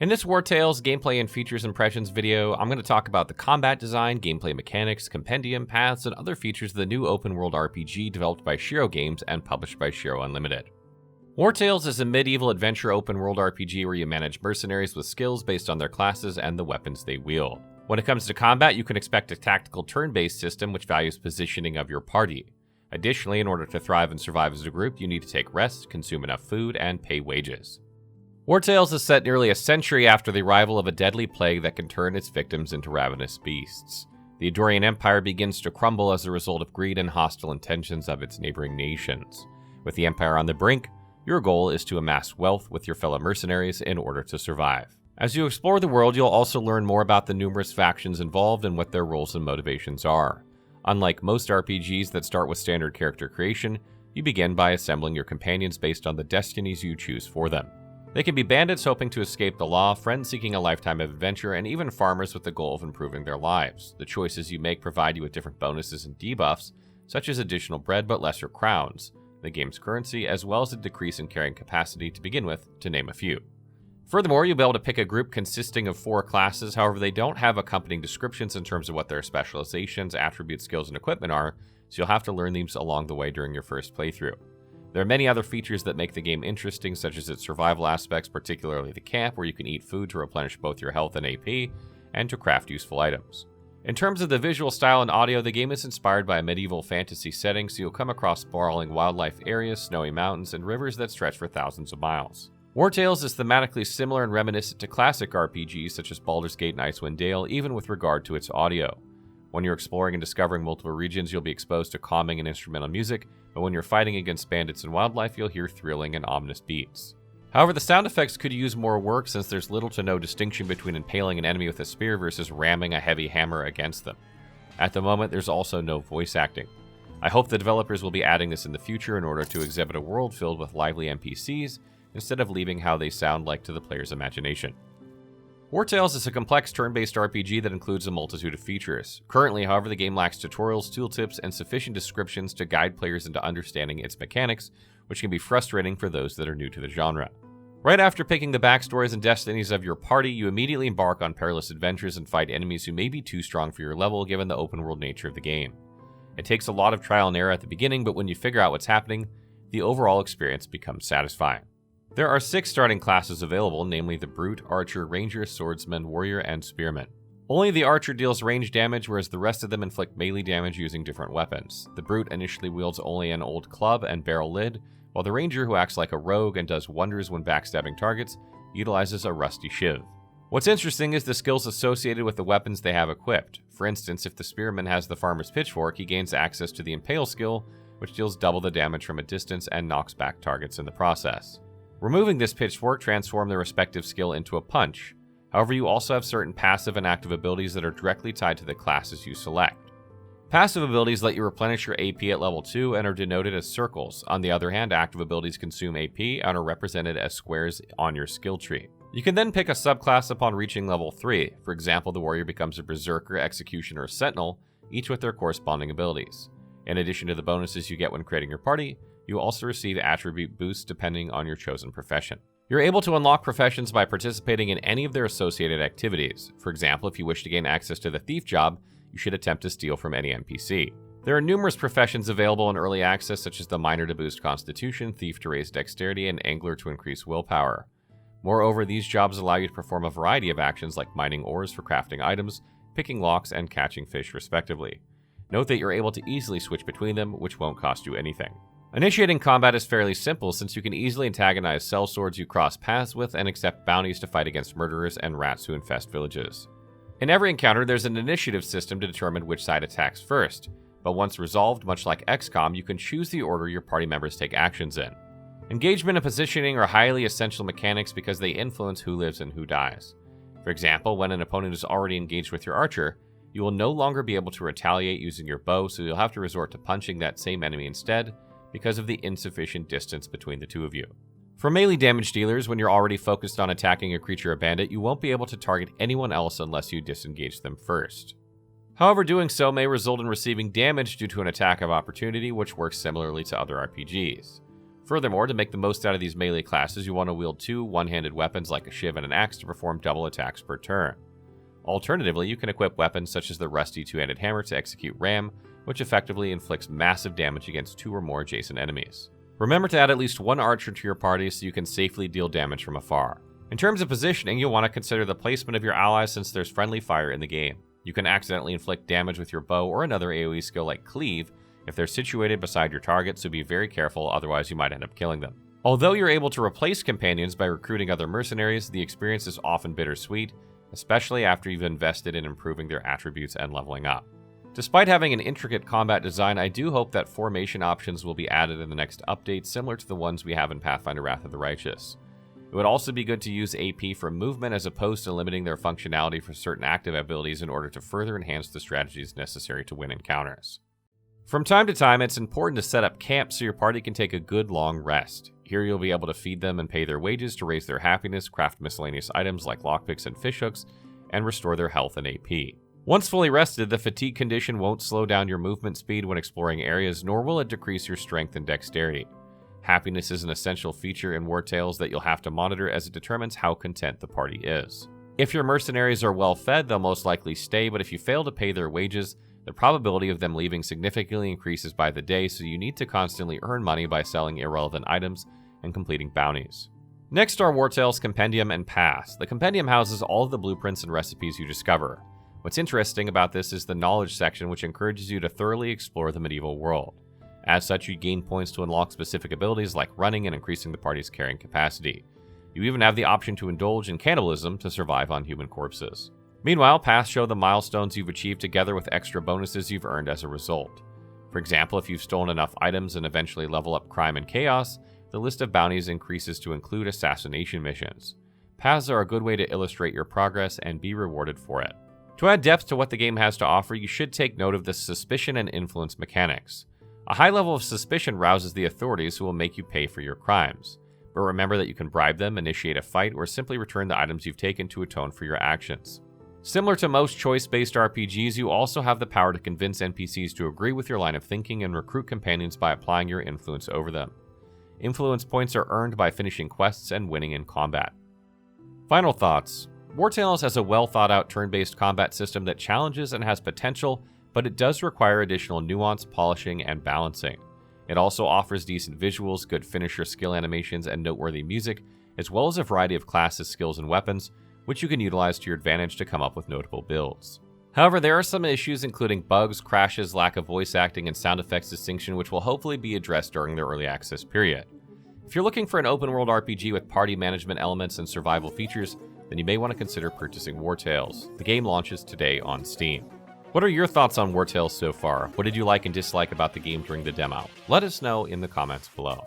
In this Wartales Gameplay and Features Impressions video, I'm going to talk about the combat design, gameplay mechanics, compendium, paths, and other features of the new open-world RPG developed by Shiro Games and published by Shiro Unlimited. Wartales is a medieval adventure open-world RPG where you manage mercenaries with skills based on their classes and the weapons they wield. When it comes to combat, you can expect a tactical turn-based system which values positioning of your party. Additionally, in order to thrive and survive as a group, you need to take rest, consume enough food, and pay wages. Wartales is set nearly a century after the arrival of a deadly plague that can turn its victims into ravenous beasts. The Adorian Empire begins to crumble as a result of greed and hostile intentions of its neighboring nations. With the Empire on the brink, your goal is to amass wealth with your fellow mercenaries in order to survive. As you explore the world, you'll also learn more about the numerous factions involved and what their roles and motivations are. Unlike most RPGs that start with standard character creation, you begin by assembling your companions based on the destinies you choose for them. They can be bandits hoping to escape the law, friends seeking a lifetime of adventure, and even farmers with the goal of improving their lives. The choices you make provide you with different bonuses and debuffs, such as additional bread but lesser crowns, the game's currency, as well as a decrease in carrying capacity to begin with, to name a few. Furthermore, you'll be able to pick a group consisting of 4 classes, however they don't have accompanying descriptions in terms of what their specializations, attributes, skills, and equipment are, so you'll have to learn these along the way during your first playthrough. There are many other features that make the game interesting, such as its survival aspects, particularly the camp, where you can eat food to replenish both your health and AP, and to craft useful items. In terms of the visual style and audio, the game is inspired by a medieval fantasy setting, so you'll come across sprawling wildlife areas, snowy mountains, and rivers that stretch for thousands of miles. Wartales is thematically similar and reminiscent to classic RPGs such as Baldur's Gate and Icewind Dale, even with regard to its audio. When you're exploring and discovering multiple regions, you'll be exposed to calming and instrumental music, but when you're fighting against bandits and wildlife, you'll hear thrilling and ominous beats. However, the sound effects could use more work since there's little to no distinction between impaling an enemy with a spear versus ramming a heavy hammer against them. At the moment, there's also no voice acting. I hope the developers will be adding this in the future in order to exhibit a world filled with lively NPCs, instead of leaving how they sound like to the player's imagination. Wartales is a complex turn-based RPG that includes a multitude of features. Currently, however, the game lacks tutorials, tooltips, and sufficient descriptions to guide players into understanding its mechanics, which can be frustrating for those that are new to the genre. Right after picking the backstories and destinies of your party, you immediately embark on perilous adventures and fight enemies who may be too strong for your level given the open-world nature of the game. It takes a lot of trial and error at the beginning, but when you figure out what's happening, the overall experience becomes satisfying. There are 6 starting classes available, namely the Brute, Archer, Ranger, Swordsman, Warrior, and Spearman. Only the Archer deals range damage, whereas the rest of them inflict melee damage using different weapons. The Brute initially wields only an old club and barrel lid, while the Ranger, who acts like a rogue and does wonders when backstabbing targets, utilizes a rusty shiv. What's interesting is the skills associated with the weapons they have equipped. For instance, if the Spearman has the Farmer's Pitchfork, he gains access to the Impale skill, which deals double the damage from a distance and knocks back targets in the process. Removing this pitchfork transforms the respective skill into a punch. However, you also have certain passive and active abilities that are directly tied to the classes you select. Passive abilities let you replenish your AP at level 2 and are denoted as circles. On the other hand, active abilities consume AP and are represented as squares on your skill tree. You can then pick a subclass upon reaching level 3. For example, the Warrior becomes a Berserker, Executioner, or Sentinel, each with their corresponding abilities. In addition to the bonuses you get when creating your party, you also receive attribute boosts depending on your chosen profession. You're able to unlock professions by participating in any of their associated activities. For example, if you wish to gain access to the thief job, you should attempt to steal from any NPC. There are numerous professions available in early access, such as the Miner to boost Constitution, Thief to raise Dexterity, and Angler to increase willpower. Moreover, these jobs allow you to perform a variety of actions like mining ores for crafting items, picking locks, and catching fish respectively. Note that you're able to easily switch between them, which won't cost you anything. Initiating combat is fairly simple since you can easily antagonize sellswords you cross paths with and accept bounties to fight against murderers and rats who infest villages. In every encounter, there's an initiative system to determine which side attacks first, but once resolved, much like XCOM, you can choose the order your party members take actions in. Engagement and positioning are highly essential mechanics because they influence who lives and who dies. For example, when an opponent is already engaged with your archer, you will no longer be able to retaliate using your bow, so you'll have to resort to punching that same enemy instead, because of the insufficient distance between the two of you. For melee damage dealers, when you're already focused on attacking a creature or bandit, you won't be able to target anyone else unless you disengage them first. However, doing so may result in receiving damage due to an attack of opportunity, which works similarly to other RPGs. Furthermore, to make the most out of these melee classes, you want to wield two one-handed weapons like a shiv and an axe to perform double attacks per turn. Alternatively, you can equip weapons such as the rusty two-handed hammer to execute ram, which effectively inflicts massive damage against two or more adjacent enemies. Remember to add at least one archer to your party so you can safely deal damage from afar. In terms of positioning, you'll want to consider the placement of your allies since there's friendly fire in the game. You can accidentally inflict damage with your bow or another AoE skill like cleave if they're situated beside your target, so be very careful, otherwise you might end up killing them. Although you're able to replace companions by recruiting other mercenaries, the experience is often bittersweet, especially after you've invested in improving their attributes and leveling up. Despite having an intricate combat design, I do hope that formation options will be added in the next update, similar to the ones we have in Pathfinder Wrath of the Righteous. It would also be good to use AP for movement as opposed to limiting their functionality for certain active abilities in order to further enhance the strategies necessary to win encounters. From time to time, it's important to set up camp so your party can take a good long rest. Here you'll be able to feed them and pay their wages to raise their happiness, craft miscellaneous items like lockpicks and fishhooks, and restore their health and AP. Once fully rested, the fatigue condition won't slow down your movement speed when exploring areas, nor will it decrease your strength and dexterity. Happiness is an essential feature in Wartales that you'll have to monitor as it determines how content the party is. If your mercenaries are well fed, they'll most likely stay, but if you fail to pay their wages, the probability of them leaving significantly increases by the day, so you need to constantly earn money by selling irrelevant items and completing bounties. Next are Wartales Compendium and Paths. The Compendium houses all of the blueprints and recipes you discover. What's interesting about this is the knowledge section, which encourages you to thoroughly explore the medieval world. As such, you gain points to unlock specific abilities like running and increasing the party's carrying capacity. You even have the option to indulge in cannibalism to survive on human corpses. Meanwhile, paths show the milestones you've achieved together with extra bonuses you've earned as a result. For example, if you've stolen enough items and eventually level up crime and chaos, the list of bounties increases to include assassination missions. Paths are a good way to illustrate your progress and be rewarded for it. To add depth to what the game has to offer, you should take note of the suspicion and influence mechanics. A high level of suspicion rouses the authorities who will make you pay for your crimes. But remember that you can bribe them, initiate a fight, or simply return the items you've taken to atone for your actions. Similar to most choice-based RPGs, you also have the power to convince NPCs to agree with your line of thinking and recruit companions by applying your influence over them. Influence points are earned by finishing quests and winning in combat. Final thoughts. Wartales has a well-thought-out turn-based combat system that challenges and has potential, but it does require additional nuance, polishing, and balancing. It also offers decent visuals, good finisher skill animations, and noteworthy music, as well as a variety of classes, skills, and weapons, which you can utilize to your advantage to come up with notable builds. However, there are some issues including bugs, crashes, lack of voice acting, and sound effects distinction, which will hopefully be addressed during the early access period. If you're looking for an open-world RPG with party management elements and survival features, then you may want to consider purchasing Wartales. The game launches today on Steam. What are your thoughts on Wartales so far? What did you like and dislike about the game during the demo? Let us know in the comments below.